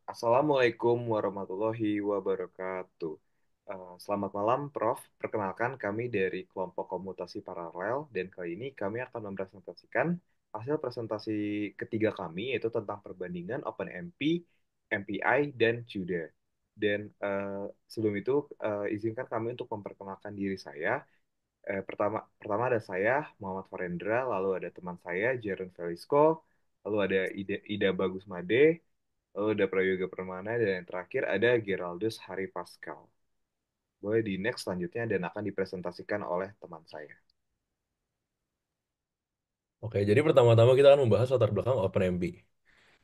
Assalamualaikum warahmatullahi wabarakatuh. Selamat malam, Prof. Perkenalkan, kami dari kelompok komutasi paralel, dan kali ini kami akan mempresentasikan hasil presentasi ketiga kami, yaitu tentang perbandingan OpenMP, MPI, dan CUDA. Dan sebelum itu, izinkan kami untuk memperkenalkan diri saya. Pertama ada saya, Muhammad Farendra, lalu ada teman saya, Jaren Felisco, lalu ada Ida Bagus Made, lalu ada Prayoga Permana, dan yang terakhir ada Geraldus Hari Pascal. Boleh di next selanjutnya dan akan dipresentasikan oleh teman saya. Oke, jadi pertama-tama kita akan membahas latar belakang OpenMP.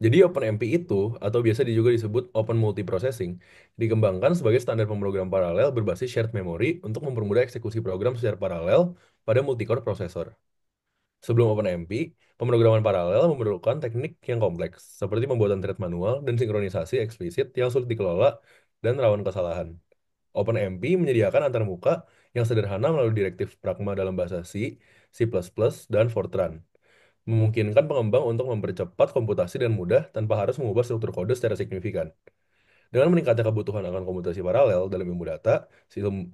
Jadi OpenMP itu, atau biasa juga disebut Open Multiprocessing, dikembangkan sebagai standar pemrogram paralel berbasis shared memory untuk mempermudah eksekusi program secara paralel pada multicore prosesor. Sebelum OpenMP, pemrograman paralel memerlukan teknik yang kompleks, seperti pembuatan thread manual dan sinkronisasi eksplisit yang sulit dikelola dan rawan kesalahan. OpenMP menyediakan antarmuka yang sederhana melalui direktif Pragma dalam bahasa C, C++, dan Fortran, memungkinkan pengembang untuk mempercepat komputasi dan mudah tanpa harus mengubah struktur kode secara signifikan. Dengan meningkatnya kebutuhan akan komputasi paralel dalam ilmu data,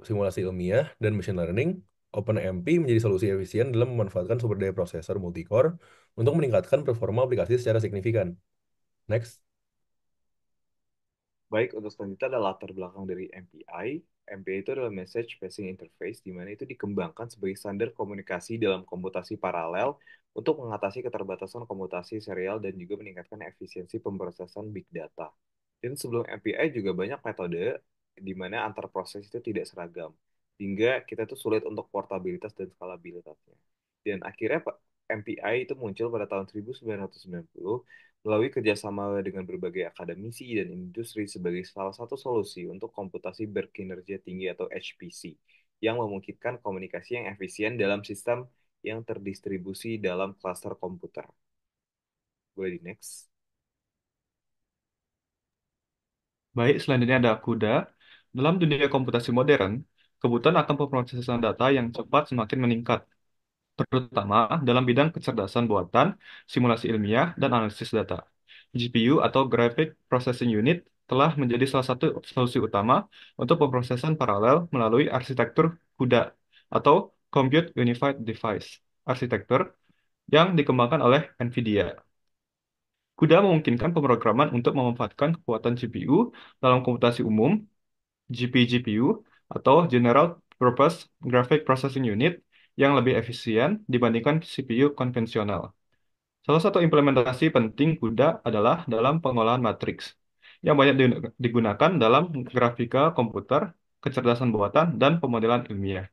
simulasi ilmiah, dan machine learning, OpenMP menjadi solusi efisien dalam memanfaatkan sumber daya prosesor multicore untuk meningkatkan performa aplikasi secara signifikan. Next. Baik, untuk selanjutnya adalah latar belakang dari MPI. MPI itu adalah Message Passing Interface, di mana itu dikembangkan sebagai standar komunikasi dalam komputasi paralel untuk mengatasi keterbatasan komputasi serial dan juga meningkatkan efisiensi pemrosesan big data. Dan sebelum MPI juga banyak metode di mana antar proses itu tidak seragam, hingga kita tuh sulit untuk portabilitas dan skalabilitasnya. Dan akhirnya MPI itu muncul pada tahun 1990 melalui kerjasama dengan berbagai akademisi dan industri sebagai salah satu solusi untuk komputasi berkinerja tinggi atau HPC yang memungkinkan komunikasi yang efisien dalam sistem yang terdistribusi dalam klaster komputer. Boleh di next. Baik, selanjutnya ada CUDA. Dalam dunia komputasi modern, kebutuhan akan pemrosesan data yang cepat semakin meningkat, terutama dalam bidang kecerdasan buatan, simulasi ilmiah, dan analisis data. GPU atau Graphic Processing Unit telah menjadi salah satu solusi utama untuk pemrosesan paralel melalui arsitektur CUDA atau Compute Unified Device arsitektur yang dikembangkan oleh NVIDIA. CUDA memungkinkan pemrograman untuk memanfaatkan kekuatan GPU dalam komputasi umum GPGPU atau General Purpose Graphic Processing Unit yang lebih efisien dibandingkan CPU konvensional. Salah satu implementasi penting CUDA adalah dalam pengolahan matriks, yang banyak digunakan dalam grafika komputer, kecerdasan buatan, dan pemodelan ilmiah.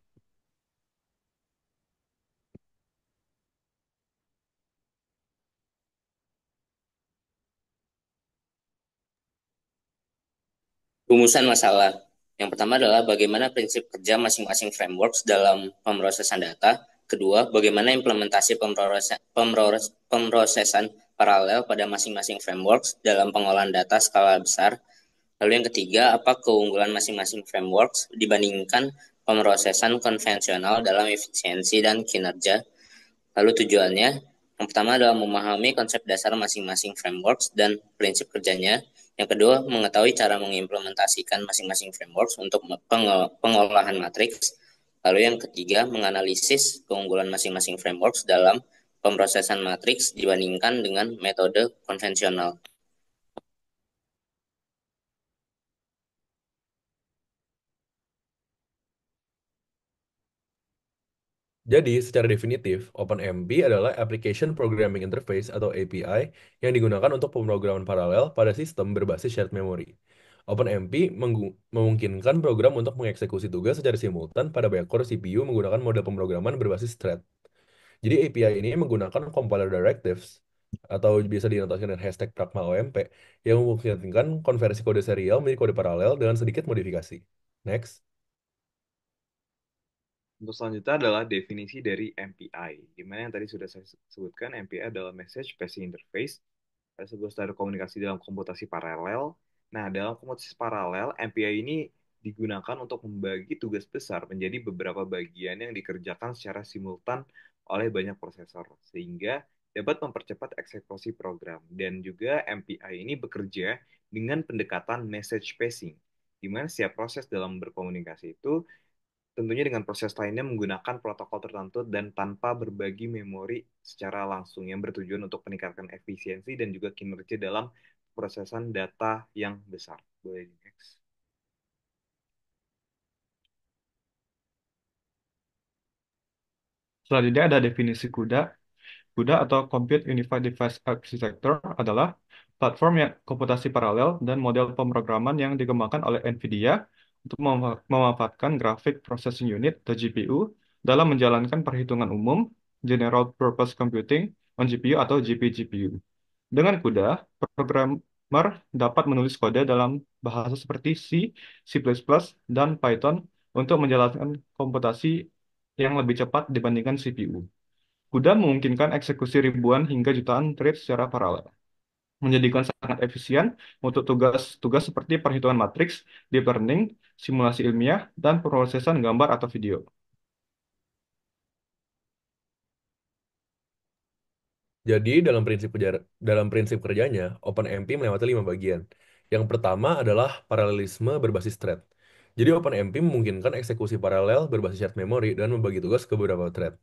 Rumusan masalah. Yang pertama adalah bagaimana prinsip kerja masing-masing frameworks dalam pemrosesan data. Kedua, bagaimana implementasi pemrosesan paralel pada masing-masing frameworks dalam pengolahan data skala besar. Lalu yang ketiga, apa keunggulan masing-masing frameworks dibandingkan pemrosesan konvensional dalam efisiensi dan kinerja. Lalu tujuannya, yang pertama adalah memahami konsep dasar masing-masing frameworks dan prinsip kerjanya. Yang kedua, mengetahui cara mengimplementasikan masing-masing frameworks untuk pengolahan matriks. Lalu yang ketiga, menganalisis keunggulan masing-masing frameworks dalam pemrosesan matriks dibandingkan dengan metode konvensional. Jadi, secara definitif, OpenMP adalah Application Programming Interface atau API yang digunakan untuk pemrograman paralel pada sistem berbasis shared memory. OpenMP memungkinkan program untuk mengeksekusi tugas secara simultan pada banyak core CPU menggunakan model pemrograman berbasis thread. Jadi API ini menggunakan compiler directives atau bisa dinotasikan dengan hashtag Pragma OMP yang memungkinkan konversi kode serial menjadi kode paralel dengan sedikit modifikasi. Next. Untuk selanjutnya adalah definisi dari MPI, di mana yang tadi sudah saya sebutkan, MPI adalah Message Passing Interface, sebuah standar komunikasi dalam komputasi paralel. Nah, dalam komputasi paralel, MPI ini digunakan untuk membagi tugas besar menjadi beberapa bagian yang dikerjakan secara simultan oleh banyak prosesor, sehingga dapat mempercepat eksekusi program. Dan juga MPI ini bekerja dengan pendekatan message pacing, di mana setiap proses dalam berkomunikasi itu tentunya dengan proses lainnya menggunakan protokol tertentu dan tanpa berbagi memori secara langsung yang bertujuan untuk meningkatkan efisiensi dan juga kinerja dalam prosesan data yang besar. Boleh di next. Selanjutnya ada definisi CUDA. CUDA atau Compute Unified Device Architecture adalah platform yang komputasi paralel dan model pemrograman yang dikembangkan oleh NVIDIA untuk memanfaatkan Graphic Processing Unit atau GPU dalam menjalankan perhitungan umum General Purpose Computing on GPU atau GPGPU. Dengan CUDA, programmer dapat menulis kode dalam bahasa seperti C, C++, dan Python untuk menjalankan komputasi yang lebih cepat dibandingkan CPU. CUDA memungkinkan eksekusi ribuan hingga jutaan thread secara paralel, menjadikan sangat efisien untuk tugas-tugas seperti perhitungan matriks, deep learning, simulasi ilmiah, dan pemrosesan gambar atau video. Jadi dalam prinsip kerjanya, OpenMP melewati 5 bagian. Yang pertama adalah paralelisme berbasis thread. Jadi OpenMP memungkinkan eksekusi paralel berbasis shared memory dan membagi tugas ke beberapa thread.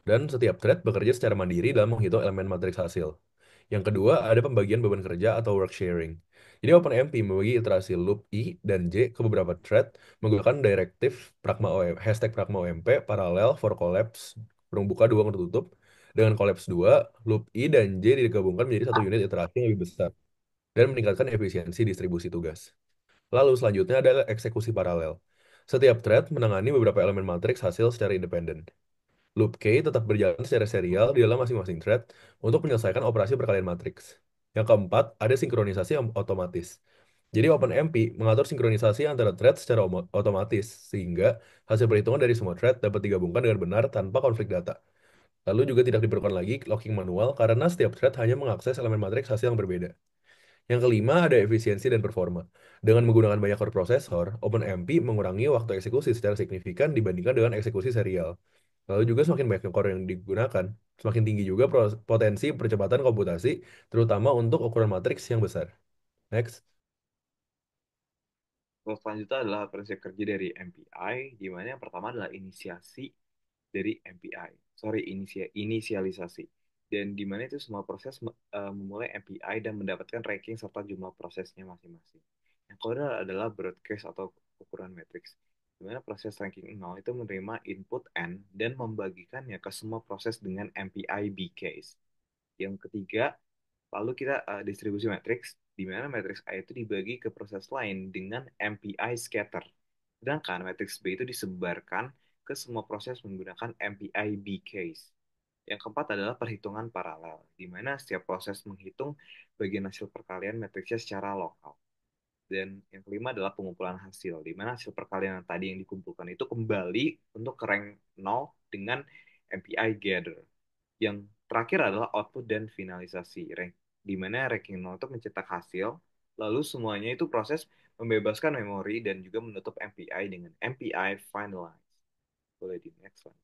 Dan setiap thread bekerja secara mandiri dalam menghitung elemen matriks hasil. Yang kedua, ada pembagian beban kerja atau work sharing. Jadi OpenMP membagi iterasi loop I dan J ke beberapa thread menggunakan direktif hashtag pragma OMP paralel for collapse kurung buka dua kurung tutup. Dengan collapse 2, loop I dan J digabungkan menjadi satu unit iterasi yang lebih besar dan meningkatkan efisiensi distribusi tugas. Lalu selanjutnya ada eksekusi paralel. Setiap thread menangani beberapa elemen matriks hasil secara independen. Loop K tetap berjalan secara serial di dalam masing-masing thread untuk menyelesaikan operasi perkalian matriks. Yang keempat, ada sinkronisasi otomatis. Jadi OpenMP mengatur sinkronisasi antara thread secara otomatis, sehingga hasil perhitungan dari semua thread dapat digabungkan dengan benar tanpa konflik data. Lalu juga tidak diperlukan lagi locking manual karena setiap thread hanya mengakses elemen matriks hasil yang berbeda. Yang kelima, ada efisiensi dan performa. Dengan menggunakan banyak core prosesor, OpenMP mengurangi waktu eksekusi secara signifikan dibandingkan dengan eksekusi serial. Lalu juga semakin banyak core yang digunakan, semakin tinggi juga potensi percepatan komputasi, terutama untuk ukuran matriks yang besar. Next. Terus selanjutnya adalah prinsip kerja dari MPI, di mana yang pertama adalah inisiasi dari MPI. Sorry, inisialisasi. Dan di mana itu semua proses memulai MPI dan mendapatkan ranking serta jumlah prosesnya masing-masing. Yang kedua adalah broadcast atau ukuran matriks. Di mana proses ranking 0 itu menerima input N dan membagikannya ke semua proses dengan MPI B case. Yang ketiga, lalu kita distribusi matriks, di mana matriks A itu dibagi ke proses lain dengan MPI scatter. Sedangkan matriks B itu disebarkan ke semua proses menggunakan MPI B case. Yang keempat adalah perhitungan paralel, di mana setiap proses menghitung bagian hasil perkalian matriksnya secara lokal. Dan yang kelima adalah pengumpulan hasil, di mana hasil perkalian yang tadi yang dikumpulkan itu kembali untuk ke rank 0 dengan MPI gather. Yang terakhir adalah output dan finalisasi, di mana ranking 0 itu mencetak hasil, lalu semuanya itu proses membebaskan memori dan juga menutup MPI dengan MPI finalize. Boleh di next slide.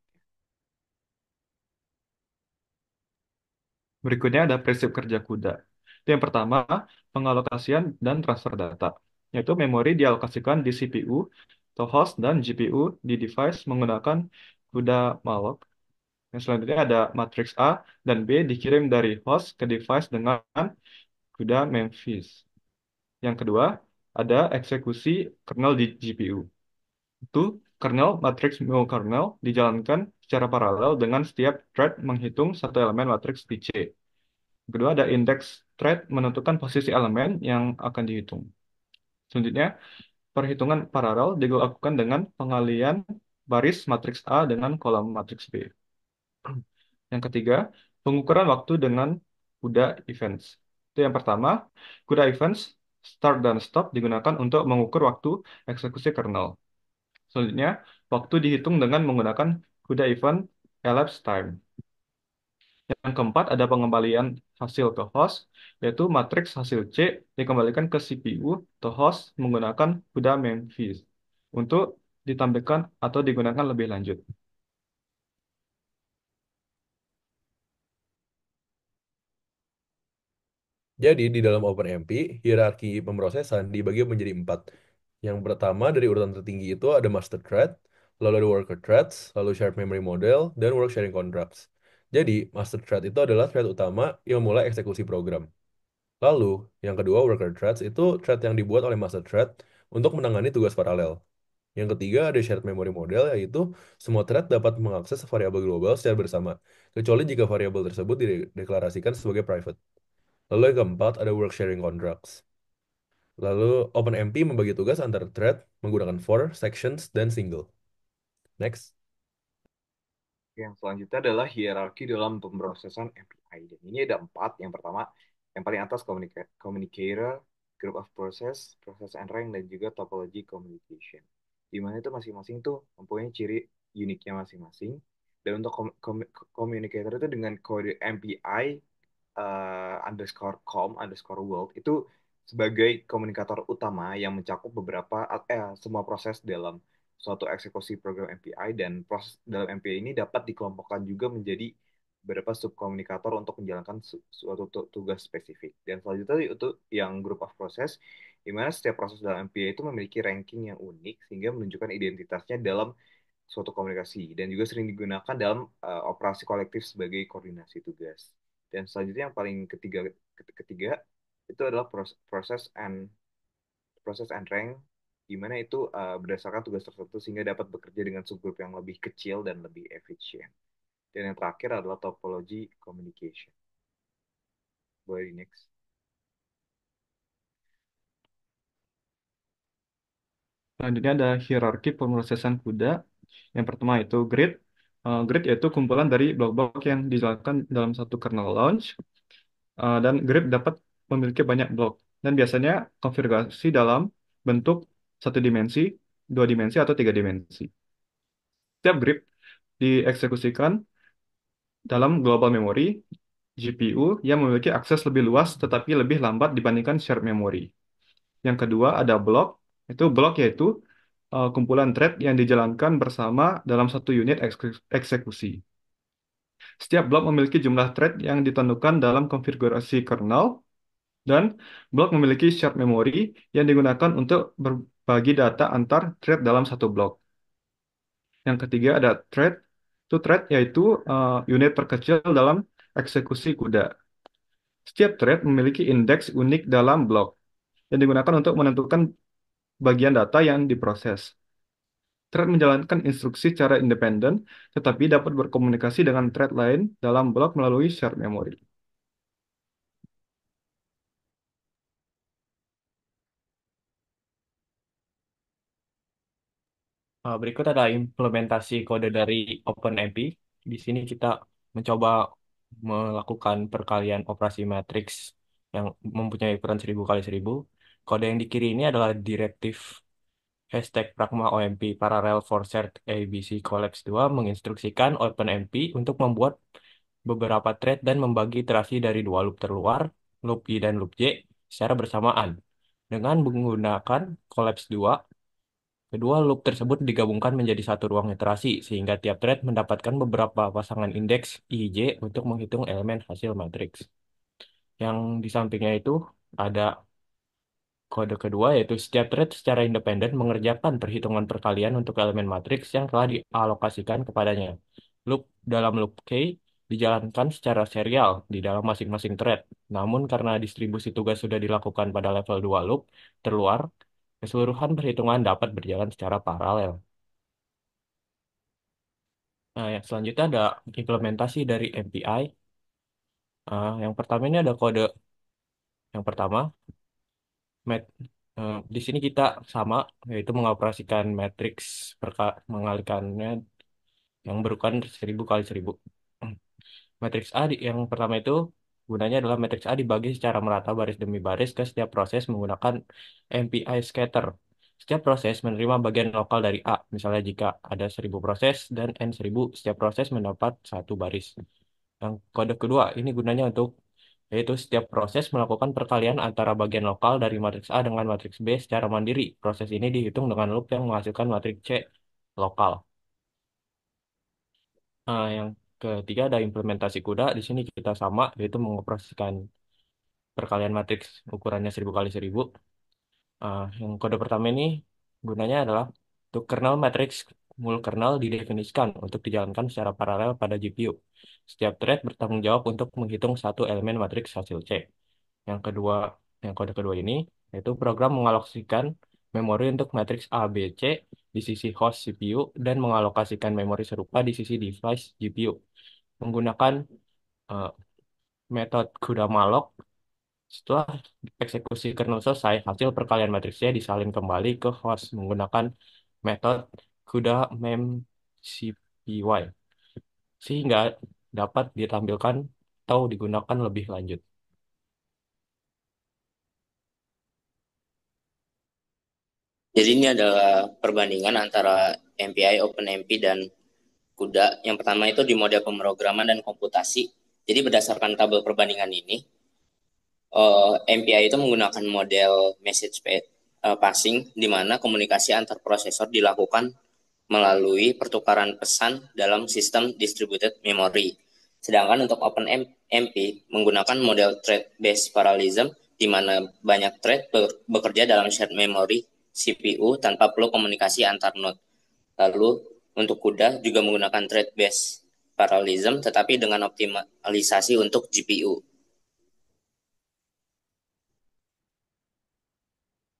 Berikutnya ada prinsip kerja CUDA. Yang pertama, pengalokasian dan transfer data, yaitu memori dialokasikan di CPU atau host dan GPU di device menggunakan CUDA malloc. Yang selanjutnya ada matriks A dan B dikirim dari host ke device dengan CUDA Memphis. Yang kedua, ada eksekusi kernel di GPU. Itu kernel matriks mu kernel dijalankan secara paralel dengan setiap thread menghitung satu elemen matriks di C. Kedua, ada index thread menentukan posisi elemen yang akan dihitung. Selanjutnya, perhitungan paralel dilakukan dengan pengalian baris matriks A dengan kolom matriks B. Yang ketiga, pengukuran waktu dengan CUDA events. Itu yang pertama, CUDA events start dan stop digunakan untuk mengukur waktu eksekusi kernel. Selanjutnya, waktu dihitung dengan menggunakan CUDA event elapsed time. Yang keempat, ada pengembalian hasil ke host, yaitu matriks hasil C dikembalikan ke CPU atau host menggunakan CUDA Memphis untuk ditampilkan atau digunakan lebih lanjut. Jadi di dalam OpenMP, hierarki pemrosesan dibagi menjadi 4. Yang pertama dari urutan tertinggi itu ada master thread, lalu ada worker threads, lalu shared memory model, dan work sharing contracts. Jadi master thread itu adalah thread utama yang mulai eksekusi program. Lalu yang kedua worker threads itu thread yang dibuat oleh master thread untuk menangani tugas paralel. Yang ketiga ada shared memory model, yaitu semua thread dapat mengakses variabel global secara bersama, kecuali jika variabel tersebut dideklarasikan sebagai private. Lalu yang keempat ada work sharing contracts. Lalu OpenMP membagi tugas antar thread menggunakan for, sections, dan single. Next. Yang selanjutnya adalah hierarki dalam pemrosesan API. Dan ini ada 4. Yang pertama, yang paling atas communicator, group of process, process and rank, dan juga topology communication. Di mana itu masing-masing tuh mempunyai ciri uniknya masing-masing. Dan untuk communicator itu dengan kode MPI underscore com underscore world itu sebagai komunikator utama yang mencakup semua proses dalam suatu eksekusi program MPI, dan proses dalam MPI ini dapat dikelompokkan juga menjadi beberapa subkomunikator untuk menjalankan suatu tugas spesifik. Dan selanjutnya itu yang group of process, di mana setiap proses dalam MPI itu memiliki ranking yang unik sehingga menunjukkan identitasnya dalam suatu komunikasi dan juga sering digunakan dalam operasi kolektif sebagai koordinasi tugas. Dan selanjutnya yang paling ketiga itu adalah proses and rank, di mana itu berdasarkan tugas tertentu sehingga dapat bekerja dengan subgroup yang lebih kecil dan lebih efisien. Dan yang terakhir adalah topology communication. Boleh di next. Selanjutnya ada hierarki pemrosesan CUDA. Yang pertama itu grid. Grid yaitu kumpulan dari blok-blok yang dijalankan dalam satu kernel launch. Dan grid dapat memiliki banyak blok. Dan biasanya konfigurasi dalam bentuk satu dimensi, dua dimensi, atau tiga dimensi. Setiap grid dieksekusikan dalam global memory, GPU, yang memiliki akses lebih luas tetapi lebih lambat dibandingkan shared memory. Yang kedua ada blok. Blok yaitu kumpulan thread yang dijalankan bersama dalam satu unit eksekusi. Setiap blok memiliki jumlah thread yang ditentukan dalam konfigurasi kernel, dan blok memiliki shared memory yang digunakan untuk berbagi data antar thread dalam satu blok. Yang ketiga ada thread. Thread yaitu unit terkecil dalam eksekusi CUDA. Setiap thread memiliki indeks unik dalam blok yang digunakan untuk menentukan bagian data yang diproses. Thread menjalankan instruksi secara independen, tetapi dapat berkomunikasi dengan thread lain dalam blok melalui shared memory. Berikut ada implementasi kode dari OpenMP. Di sini kita mencoba melakukan perkalian operasi matriks yang mempunyai ukuran 1000 kali 1000. Kode yang di kiri ini adalah direktif hashtag pragma OMP parallel for shared ABC collapse 2 menginstruksikan OpenMP untuk membuat beberapa thread dan membagi iterasi dari dua loop terluar, loop I dan loop J, secara bersamaan. Dengan menggunakan collapse 2, kedua loop tersebut digabungkan menjadi satu ruang iterasi, sehingga tiap thread mendapatkan beberapa pasangan indeks IJ untuk menghitung elemen hasil matriks. Yang di sampingnya itu ada kode kedua, yaitu setiap thread secara independen mengerjakan perhitungan perkalian untuk elemen matriks yang telah dialokasikan kepadanya. Loop dalam loop K dijalankan secara serial di dalam masing-masing thread. Namun karena distribusi tugas sudah dilakukan pada level 2 loop terluar, keseluruhan perhitungan dapat berjalan secara paralel. Nah, yang selanjutnya ada implementasi dari MPI. Yang pertama ini ada kode yang pertama. Mat- di sini kita sama, yaitu mengoperasikan matriks mengalihkannya yang berukuran 1000 kali 1000. Matriks A yang pertama itu gunanya adalah matriks A dibagi secara merata baris demi baris ke setiap proses menggunakan MPI scatter. Setiap proses menerima bagian lokal dari A. Misalnya jika ada 1000 proses dan N1000, setiap proses mendapat satu baris. Yang kode kedua ini gunanya untuk yaitu setiap proses melakukan perkalian antara bagian lokal dari matriks A dengan matriks B secara mandiri. Proses ini dihitung dengan loop yang menghasilkan matriks C lokal. Yang ketiga ada implementasi CUDA. Di sini kita sama, yaitu mengoperasikan perkalian matriks ukurannya 1000 kali 1000. Yang kode pertama ini gunanya adalah untuk kernel matrix mul kernel didefinisikan untuk dijalankan secara paralel pada GPU. Setiap thread bertanggung jawab untuk menghitung satu elemen matriks hasil C. Yang kedua, yang kode kedua ini yaitu program mengalokasikan memori untuk matriks A, B, C di sisi host CPU dan mengalokasikan memori serupa di sisi device GPU menggunakan eh, metode CUDA malloc. Setelah eksekusi kernel selesai, hasil perkalian matriksnya disalin kembali ke host menggunakan metode CUDA memcpy sehingga dapat ditampilkan atau digunakan lebih lanjut. Jadi ini adalah perbandingan antara MPI, OpenMP, dan CUDA. Yang pertama itu di model pemrograman dan komputasi. Jadi berdasarkan tabel perbandingan ini, MPI itu menggunakan model message passing, di mana komunikasi antar prosesor dilakukan melalui pertukaran pesan dalam sistem distributed memory. Sedangkan untuk OpenMP menggunakan model thread-based parallelism, di mana banyak thread bekerja dalam shared memory CPU tanpa perlu komunikasi antar node. Lalu untuk CUDA juga menggunakan thread-based parallelism tetapi dengan optimalisasi untuk GPU.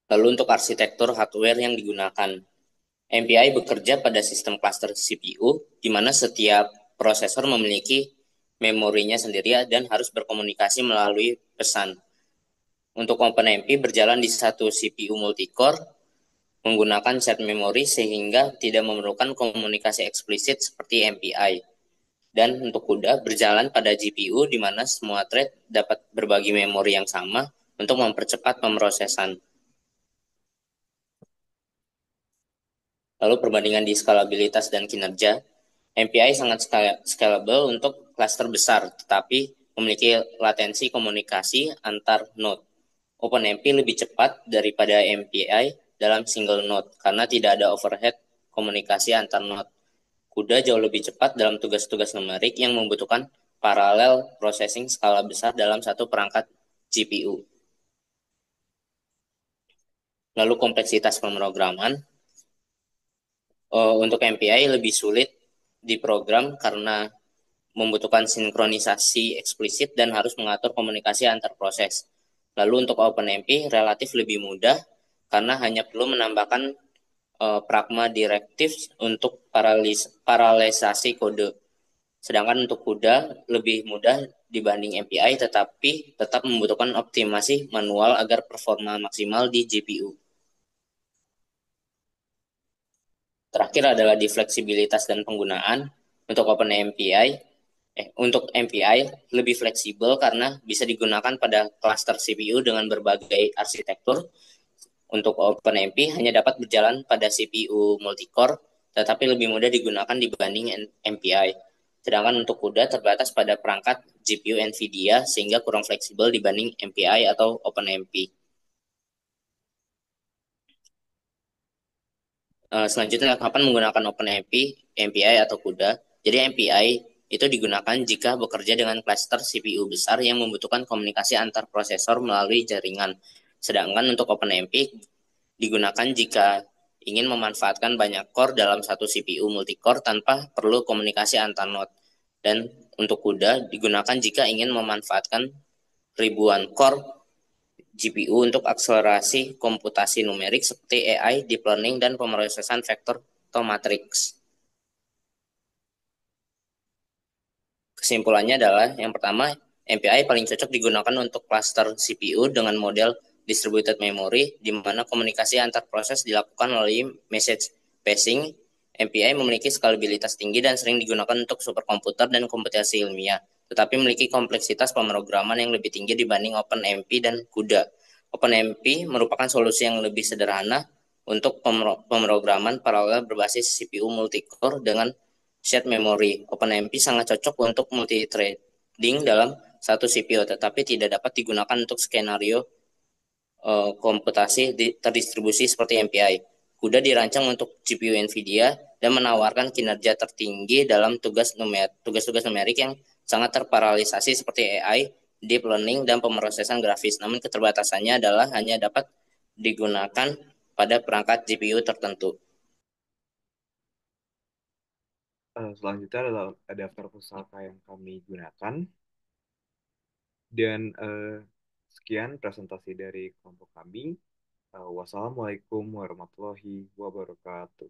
Lalu untuk arsitektur hardware yang digunakan, MPI bekerja pada sistem cluster CPU, di mana setiap prosesor memiliki memorinya sendiri dan harus berkomunikasi melalui pesan. Untuk OpenMP berjalan di satu CPU multicore, menggunakan shared memory sehingga tidak memerlukan komunikasi eksplisit seperti MPI. Dan untuk CUDA berjalan pada GPU di mana semua thread dapat berbagi memori yang sama untuk mempercepat pemrosesan. Lalu perbandingan di skalabilitas dan kinerja, MPI sangat scalable untuk cluster besar, tetapi memiliki latensi komunikasi antar node. OpenMP lebih cepat daripada MPI dalam single node karena tidak ada overhead komunikasi antar node. CUDA jauh lebih cepat dalam tugas-tugas numerik yang membutuhkan paralel processing skala besar dalam satu perangkat GPU. Lalu kompleksitas pemrograman. Untuk MPI lebih sulit diprogram karena membutuhkan sinkronisasi eksplisit dan harus mengatur komunikasi antar proses. Lalu untuk OpenMP relatif lebih mudah karena hanya perlu menambahkan pragma directives untuk paralelisasi kode. Sedangkan untuk CUDA lebih mudah dibanding MPI tetapi tetap membutuhkan optimasi manual agar performa maksimal di GPU. Terakhir adalah di fleksibilitas dan penggunaan. Untuk untuk MPI lebih fleksibel karena bisa digunakan pada cluster CPU dengan berbagai arsitektur. Untuk OpenMP hanya dapat berjalan pada CPU multicore, tetapi lebih mudah digunakan dibanding MPI. Sedangkan untuk CUDA terbatas pada perangkat GPU NVIDIA sehingga kurang fleksibel dibanding MPI atau OpenMP. Selanjutnya, kapan menggunakan OpenMP, MPI, atau CUDA? Jadi MPI itu digunakan jika bekerja dengan cluster CPU besar yang membutuhkan komunikasi antar prosesor melalui jaringan. Sedangkan untuk OpenMP digunakan jika ingin memanfaatkan banyak core dalam satu CPU multicore tanpa perlu komunikasi antar node. Dan untuk CUDA digunakan jika ingin memanfaatkan ribuan core GPU untuk akselerasi komputasi numerik seperti AI, deep learning, dan pemrosesan vektor atau matriks. Kesimpulannya adalah yang pertama, MPI paling cocok digunakan untuk cluster CPU dengan model distributed memory, di mana komunikasi antar proses dilakukan melalui message passing. MPI memiliki skalabilitas tinggi dan sering digunakan untuk superkomputer dan komputasi ilmiah, tetapi memiliki kompleksitas pemrograman yang lebih tinggi dibanding OpenMP dan CUDA. OpenMP merupakan solusi yang lebih sederhana untuk pemrograman paralel berbasis CPU multicore dengan shared memory. OpenMP sangat cocok untuk multi-threading dalam satu CPU, tetapi tidak dapat digunakan untuk skenario komputasi terdistribusi seperti MPI. CUDA dirancang untuk GPU NVIDIA dan menawarkan kinerja tertinggi dalam tugas-tugas numerik yang sangat terparalelisasi seperti AI, deep learning, dan pemrosesan grafis. Namun keterbatasannya adalah hanya dapat digunakan pada perangkat GPU tertentu. Selanjutnya adalah daftar pusaka yang kami gunakan. Dan sekian presentasi dari kelompok kami. Wassalamualaikum warahmatullahi wabarakatuh.